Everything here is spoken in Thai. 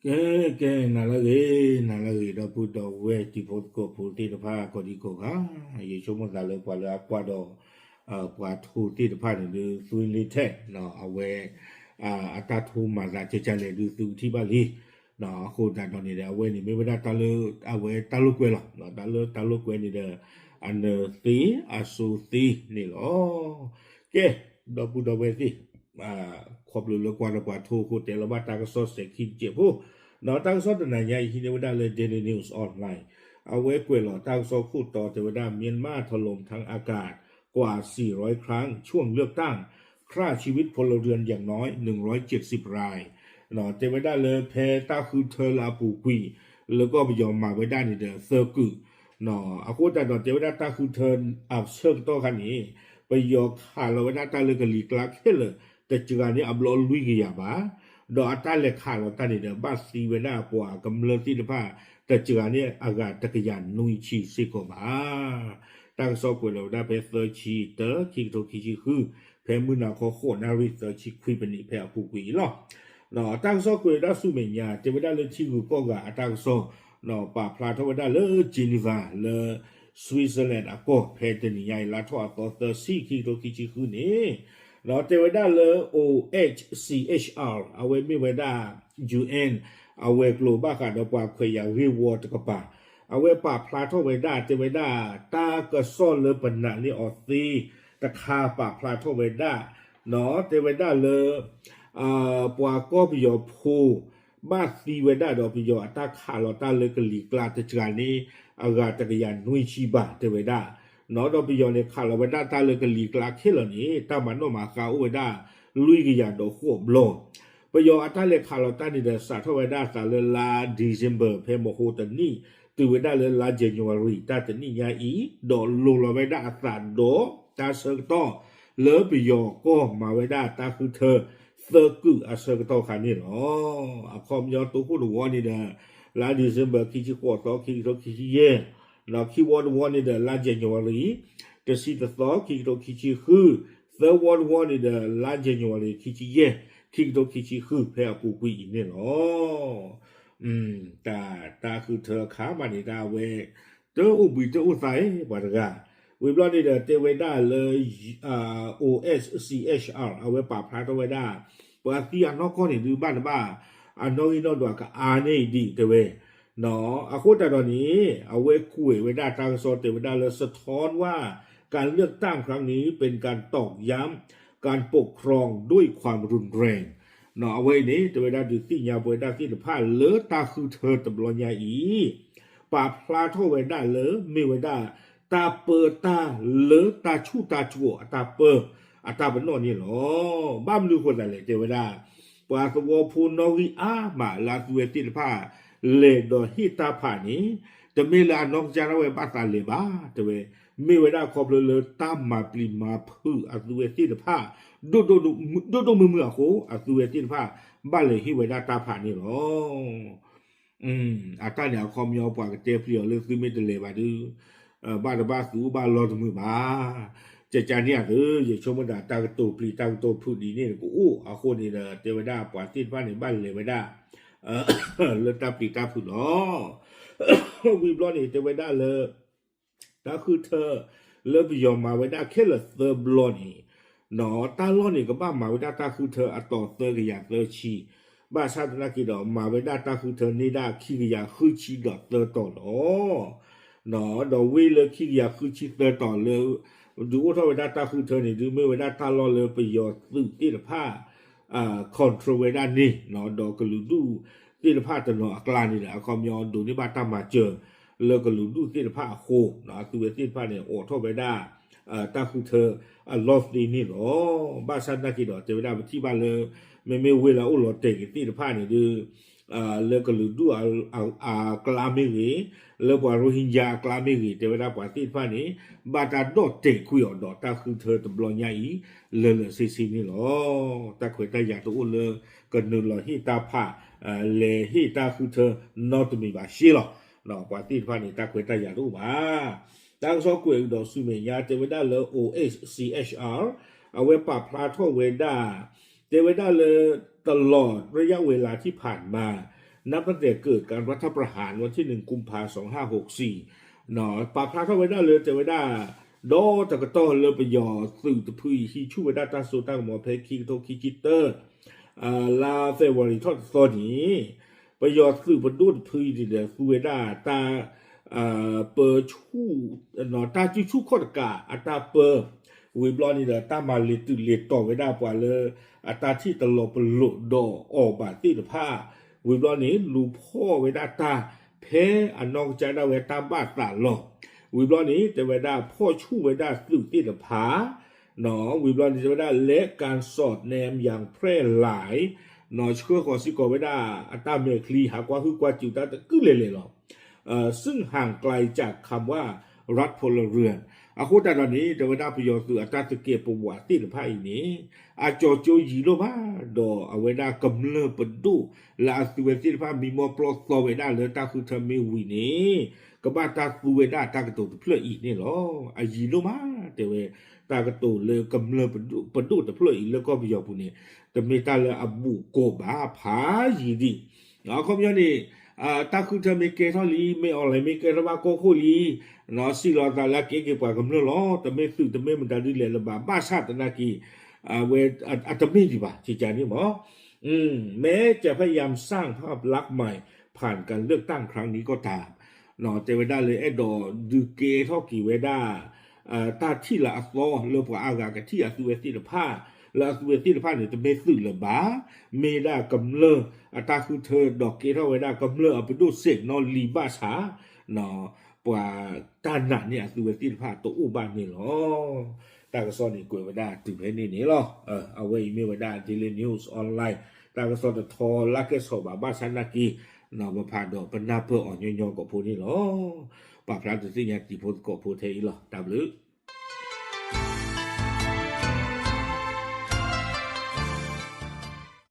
ကဲနာလာကေတော့ဘုတော်ဝဲတီဖို့ကိုဖူတီတဖာကိုဒီကိုကရေချုံမသာလဲပွာလာပွာတော့ပွာထူတီတဖာနေသူလေးထက်နော်အဝဲအတထူမှာလာချက်ချက်လေသူတိပါလီနော်အခုတတော်နေတယ်အဝဲနေမေဝဒတလူအဝဲတလူကွဲလားနော်တလူကွဲနေတဲ့အန်သီအဆူသီနေလောကဲတော့ဘုတော်ဝဲစီခေါပလူလကွာတော့ပွာထူကိုတယ်လဘတာကဆော့စက်ခိကျေဖို့နော်တောက်ဆော့တနညာဟိနေဝဒလေ Daily News Online เอาไว้กวยหล่อตั้งโซคูดต่อเทวดาเมียนมาถล่มทางอากาศกว่า400ครั้งช่วงเลือกตั้งฆ่าชีวิตพลเรือนอย่างน้อย170รายเนาะเทวดาเลยแพ้ตาคือเธอลาปูกุยแล้วก็ไปยอมมาไว้ได้ในเดอเซอร์กุเนาะอากูแต่เนาะเทวดาตาคือเธออับเชิงโตคันนี้ไปยอขาเราไว้ได้ตาเลยกะลีกลักเฮเลยแต่จุดนี้อับลอลุยกี่ยาบ้าดอกตาเลยขาเราตาในเดอบ้าซีเวน่ากว่ากำเริบที่ผ้าแต่จุดนี้อากาศตะกยานนุยชีสิกว่าตั้งซอกวยเราได้ไปเซอร์ชีเตอร์คิกโตคิชิคือแพ้มือนาคอโคนาริเซอร์ชิคุยเป็นอีแพ้ผู้กุยหรอเนาะตั้งซอกวยได้สุเมียเทวดาเลยชิกุก็กะตั้งซอเนาะป่าพลาทวดาเลยจีนีวาเลยสวิตเซอร์แลนด์อ่ะก็แพ้เดนิยายลาทอต่อเตอร์ซีคิกโตคิชิคือนี่เนาะเทวดาเลย OHCHR เอาไว้ไม่ไว้ได้ UN เอาไว้ global ค่ะเดี๋ยวกว่าเคยอยาก reward กับป่าเอาไว้ป่าพลาทไว้ได้เทวดาตากระซ่อนเลยปัญหานี่ออซีตะคาป่าพลาทไว้ได้เนาะเทวดาเลยปัวก็ไปยอพูบ้าซีไว้ได้ดอกไปยอตาขาเราตาเลยกะลีกลาตะจานนี้อากาศจักรยานนุยชีบะเทวดาเนาะดอกไปยอเนี่ยขาเราไว้ได้ตาเลยกะลีกลาเคเหล่านี้ตามันออกมาคาไว้ได้ลุยกะยานดอกหัวบลอไปยอตาเลยขาเราตานี่เดสาทไว้ได้สาเลยลาเดซ ember เพโมโฮตนี่ตัวไว้ได้เลยลาเจนวารีตาจะนี่ยาอีดอกลงเราไว้ได้อาสาดอตาเซิงต่อเลิฟไปยอก็มาไว้ได้ตาคือเธอเซอร์กุอาเซอร์กต่อคันนี่หรอคอมยอตัวคู่หัวนี่เด้อลาเดซ ember คิจิโกต่อคิจิโตคิจิเย่แล้วคีย์วอร์ดหัวนี่เด้อลาเจนวารีจะซีตต่อคิจิโตคิจิคือเซอร์วอร์ดหัวนี่เด้อลาเจนวารีคิจิเย่คิจิโตคิจิคือแพ้ปูกุยนี่หรอตาคือเธอขามันนี่ตาเวเจออุบิเจออุไสว่าตะกะเวบลอนี่เด้อเตเวดาเลยOSCHR เอาไว้ปราบพระตะเวดาปะติอันนอกก็นี่ดูบ้านบ้าอันนอกอีนอกดอกก็อานี่ดีเตเวเนาะอะโคตะตอนนี้เอาไว้คุยเวดาตางโซเตเวดาเลยสะท้อนว่าการเลือกตั้งครั้งนี้เป็นการตอกย้ำการปกครองด้วยความรุนแรงเนาะเอาไว้นี้เตเวดาดูสิญาเวดาที่ผ้าเลอตาคือเธอตบลญาอีปราบพระตะเวดาเลอมีเวดาตาเปอตาเลอตาชูตาชัวตาเปออาตาเป็นนอนี่หรอบ้ามดูคนอะไรเทวดาปาสวพูนอวิอามาลาสุเวติผ้าเลดอฮิตาผานี้จะมีลานอกจารเวบาตาเลบาเทเวมีเวดาคอบเลอตามมาปริมาพืออาสุเวติผ้าดูมือโคอาสุเวติผ้าบ้านเลยฮิเวดาตาผานี่หรออาตาเนี่ยคอมยอปากเจเปรียวเลยคือไม่เดเลบาดูบ้านบ้าสูบ้านรอดมือมาจะจานเนี่ยอย่าชมดาตากตูปลีตากตูพูดดีนี่กูอาคนนี่นะเทวดาปาติดบ้านในบ้านเลยไม่ได้เลือตาปลีตาพูดเนาะวิบล้อนี่เทวดาเลยตาคือเธอเลิกยอมมาไว้ได้แค่ละเธอบล้อนี่เนาะตาล้อนี่ก็บ้ามาไว้ได้ตาคือเธออัตต่อเธอก็อยากเธอชีบ้าชาตินักกิจดอกมาไว้ได้ตาคือเธอนี่ได้ขี้ก็อยากคือชีดอกเธอต่อเนาะเนาะดอกวิเลยขี้อยากคือชีเธอต่อเลยดูว่าถ้าเวลาตาคือเธอเนี่ยดูไม่เวลาตาล้อเลยไปยอดซึ่งที่ละผ้าคอนโทรเวด้านนี้เนาะดอกกระลุดูที่ละผ้าตะเนาะกลางนี่แหละความยอดดูนี่บ้านตามมาเจอแล้วกระลุดูที่ละผ้าโคเนาะคือที่ละผ้าเนี่ยโอ้ท่าเวลาตาคือเธอลอฟดีนี่หรอบ้านฉันนักกิจดอกเจอเวลาที่บ้านเลยไม่เวลาอุลอเตกที่ละผ้าเนี่ยดูแล้วก็ดูกลาเมรีแล้วว่าโรฮิงญากลาเมรีแต่เวลาปาติฟ้านี่บาตาดอเตคุยอดอตาคือเธอตบลอญาอีเลซีนี่หรอตาขวยตาอยากตัวเลก็นึกลอฮิตาผาเลฮิตาคือเธอนอตมีบาชีหรอเนาะปาติฟ้านี่ตาขวยตาอยากรู้มาตั้งซอกวยดอสุเมียแต่เวลาเล OHCHR เอาไว้ปราบพลาทเวดาแต่เวลาเลตลอดระยะเวลาที่ผ่านมา นับตั้งแต่เกิดการรัฐประหารวันที่1 กุมภาพันธ์ 2564เนาะปากพระเข้าไว้ได้เลยแต่ไว้ได้ดอตะกะต้อเลยไปยอสื่อตะพุยฮีชูไว้ได้ตาสูตั้งหมอเพคิโตคิจิเตอร์ลาเฟวอริทอดตอนนี้ไปยอสื่อบรรดุพุยดิเดสูไว้ได้ตาเปิดชูเนาะตาจิชูข้อตะกาอัตาเปิดวิบลอนี่เดตามาลิตุเลต่อไว้ได้กว่าเลยอัตาที่ตลอดปลุกดอออกบาติดผ้าวิบลอนี้ลูพ่อไว้ได้ตาเพอันนองใจได้ไว้ตาบ้าตาหลอกวิบลอนี้จะไว้ได้พ่อชู้ไว้ได้สื่อติดผ้าเนาะวิบลอนี้จะไว้ได้เละการสอดแนมอย่างแพร่หลายเนาะเชื่อขอสิกอไว้ได้อัตาเมคลีหากว่าคือกว่าจิวตาก็เลยหรอกซึ่งห่างไกลจากคำว่ารัฐพลเรือนอาคุตาตอนนี้เดวดาประโยชน์คืออัตราสเกปประวัติภาพนี้อาจโจยีโลมาดอเอาไว้ได้กำเนิดประดูและอาสุเวติภาพมีมอปลอสโตไว้ได้เลยตาคือทำไม่วินี้ก็บ้าตาสุเวดาตากระตุเพลอีนี่หรออายีโลมาแต่เวตากระตุเลยกำเนิดประดูแต่เพลอีแล้วก็ประโยชน์พวกนี้แต่เมตาเลยอบุโกบาผายีดีเอาคำย้อนนี่ตาคือทำไม่เกทัลลีไม่อะไรไม่เกระบาโกโคลีเนาะสิเราตาละเกกว่ากำเนิดล้อแต่ไม่สื่อแต่ไม่มันได้ดีเลยละบ้าชาตินากีเวอัตมิดีป่ะที่จานี่หมอแม้จะพยายามสร้างภาพลักษณ์ใหม่ผ่านการเลือกตั้งครั้งนี้ก็ตามเนาะแต่เวลาเลยไอ้ดอดูเกท่อกี่เวลาตาที่ละอัสโลเรื่องพวกอากาศที่อสุเวติละผ้าและอสุเวติละผ้าเนี่ยจะไม่สื่อละบ้าเมดากำเนิดอัตาคือเธอดอกเกท่อเวลากำเนิดเอาไปดูเสกนอนลีบ้าช้าเนาะปว่าตาหนักเนี่ยอสุเวติละผ้าตัวอุบานนี่หรอตากระสอนนี่กวยไว้ได้ถึงเพนี่นี่หรอเอาไว้มีไว้ได้ที่เล่นนิวส์ออนไลน์ตากระสอนจะทอลักเกสอบบ้าชันนากีนำมาผ่านดอกเป็นหน้าเพื่ออ่อนย่อๆกับพวกนี้หรอปากพระจะสิ่งอย่างที่พูดกับพูดเทอีหรอดับลึก